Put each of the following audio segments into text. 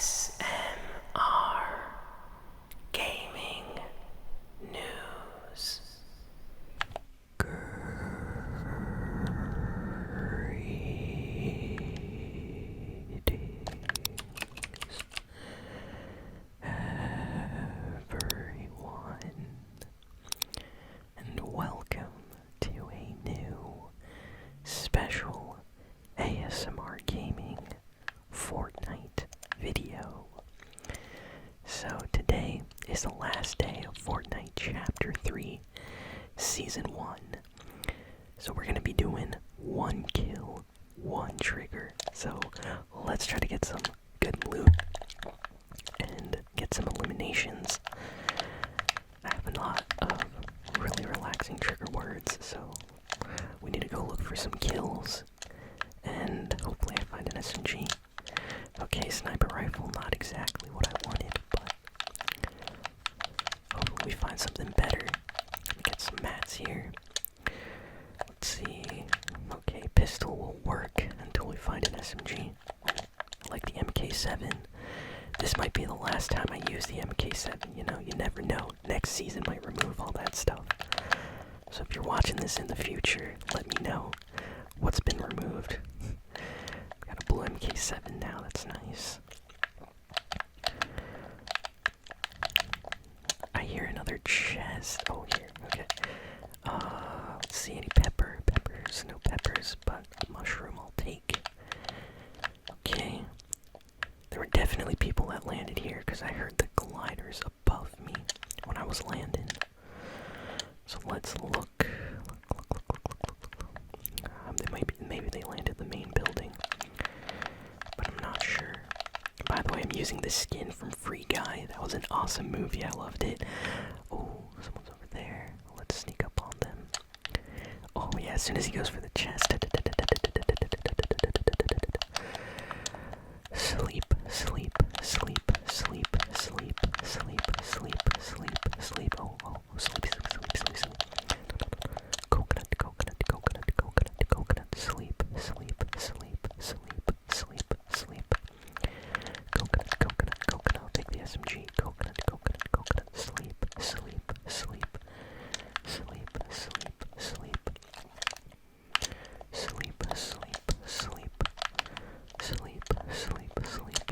ASMR Gaming News. Greetings, everyone, and welcome to a new special ASMR Gaming Fortnite video. So today is the last day of Fortnite Chapter 3, Season 1. So we're going to be doing one kill, one trigger. So let's try to get some good loot and get some eliminations. I have a lot of really relaxing trigger words, so we need to go look for some kills. And hopefully I find an SMG. Okay, sniper rifle, not exactly what I wanted, but hopefully we find something better. Let me get some mats here. Let's see. Okay, pistol will work until we find an SMG. I like the MK7. This might be the last time I use the MK7, you know, you never know. Next season might remove all that stuff. So if you're watching this in the future, let me know what's been removed. Got a blue MK7 now, that's nice. I hear another chest. Oh, here, okay. Let's see, any peppers, no peppers, but a mushroom I'll take. Okay. There were definitely people that landed here, because I heard the gliders above me when I was landing. So let's look. Maybe they landed the main building, but I'm not sure. By the way, I'm using this skin from Free Guy. That was an awesome movie. I loved it. Oh, someone's over there. Let's sneak up on them. Oh yeah, as soon as he goes for the chest. Sleep, sleep, sleep, sleep, sleep, sleep, sleep, sleep, sleep. Oh, sleep, sleep, sleep, sleep, sleep. Coconut, coconut, coconut, coconut, coconut. Sleep, sleep, sleep, sleep, sleep, sleep. Coconut, coconut, coconut. I'll take the SMG. Coconut, coconut, coconut. Sleep, sleep, sleep, sleep, sleep, sleep. Sleep, sleep, sleep. Sleep, sleep, sleep.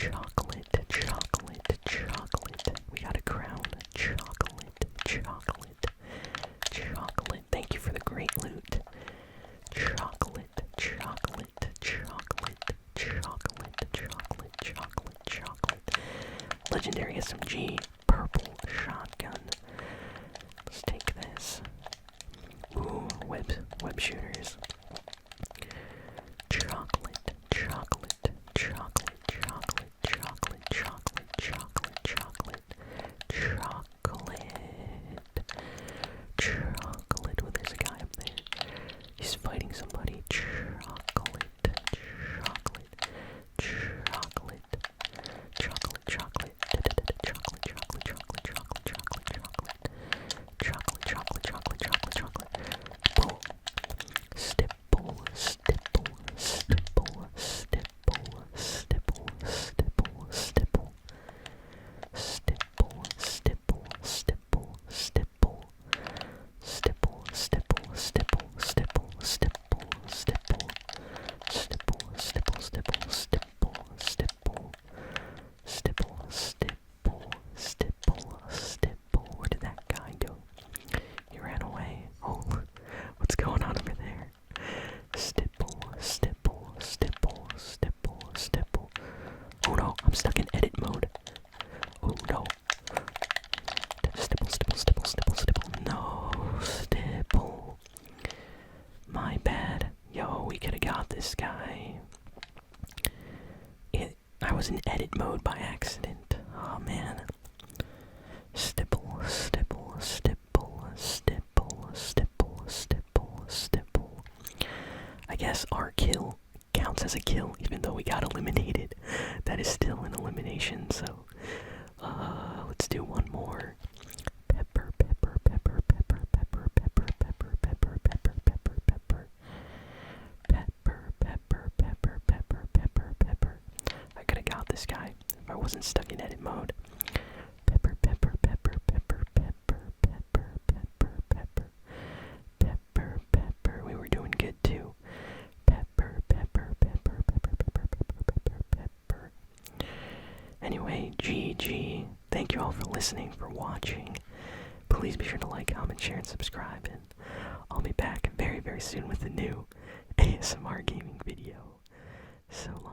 chocolate, chocolate, chocolate. We got a crown. Chocolate, chocolate, chocolate. Thank you for the great loot. Chocolate, chocolate, chocolate, chocolate, chocolate, chocolate, chocolate. Legendary SMG, purple shotgun. Let's take this. Ooh, web shooters. Chocolate, chocolate, chocolate, chocolate, chocolate, chocolate, chocolate, chocolate, chocolate, chocolate. Oh, there's a guy up there. He's fighting somebody. Chocolate, chocolate, chocolate, chocolate, chocolate, chocolate, chocolate, chocolate, chocolate, chocolate, chocolate, chocolate, chocolate. Pull. Stipple, stipple, stipple, stipple, stipple, stipple, stipple. Stipple, stipple, stipple, stipple. Stipple, stipple, stipple, stipple, stipple, stipple. Stipple, stipple, stipple, stipple, stipple. Stipple, stipple, stipple, stipple. Where did that guy go? He ran away. Oh, what's going on over there? Stipple, stipple, stipple, stipple, stipple. Oh no, I'm stuck in edit mode. Oh no. Stipple, stipple, stipple, stipple, stipple. No, stipple. My bad. Yo, we could have got this guy. I was in edit mode by accident. Oh man. Stipple, stipple, stipple, stipple, stipple, stipple, stipple. I guess our kill counts as a kill, even though we got eliminated. That is still an elimination, so let's do one more. Pepper, pepper, pepper, pepper, pepper, pepper, pepper, pepper, pepper, pepper, pepper. Pepper, pepper, pepper, pepper, pepper, pepper. I could have got this guy if I wasn't stuck in edit mode. Pepper, pepper, pepper, pepper, pepper, pepper, pepper, pepper, pepper, pepper. We were doing good too. Pepper, pepper, pepper, pepper, pepper, pepper, pepper, pepper. Anyway, GG. Thank you all for listening, for watching. Please be sure to like, comment, share, and subscribe. And I'll be back very, very soon with a new ASMR gaming video. So long.